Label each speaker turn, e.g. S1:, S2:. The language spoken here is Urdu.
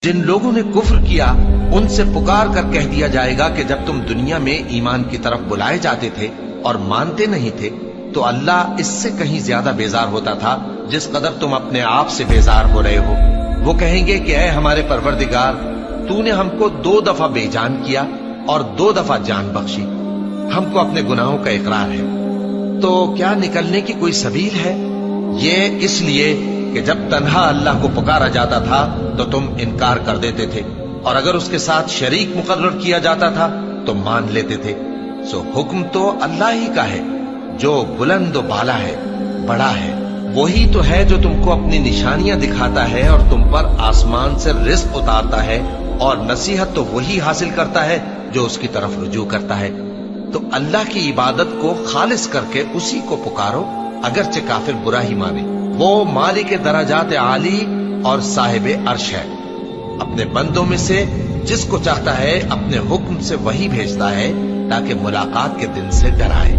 S1: جن لوگوں نے کفر کیا ان سے پکار کر کہہ دیا جائے گا کہ جب تم دنیا میں ایمان کی طرف بلائے جاتے تھے اور مانتے نہیں تھے تو اللہ اس سے کہیں زیادہ بیزار ہوتا تھا جس قدر تم اپنے آپ سے بیزار ہو رہے ہو۔ وہ کہیں گے کہ اے ہمارے پروردگار، تو نے ہم کو 2 دفعہ بے جان کیا اور 2 دفعہ جان بخشی، ہم کو اپنے گناہوں کا اقرار ہے، تو کیا نکلنے کی کوئی سبیل ہے؟ یہ اس لیے کہ جب تنہا اللہ کو پکارا جاتا تھا تو تم انکار کر دیتے تھے، اور اگر اس کے ساتھ شریک مقرر کیا جاتا تھا تو مان لیتے تھے۔ سو حکم تو اللہ ہی کا ہے جو بلند و بالا ہے، بڑا ہے۔ وہی تو ہے جو تم کو اپنی نشانیاں دکھاتا ہے اور تم پر آسمان سے رزق اتارتا ہے، اور نصیحت تو وہی حاصل کرتا ہے جو اس کی طرف رجوع کرتا ہے۔ تو اللہ کی عبادت کو خالص کر کے اسی کو پکارو، اگرچہ کافر برا ہی مانے۔ وہ مالک درجات عالی اور صاحب عرش ہے، اپنے بندوں میں سے جس کو چاہتا ہے اپنے حکم سے وہی بھیجتا ہے تاکہ ملاقات کے دن سے ڈرائے۔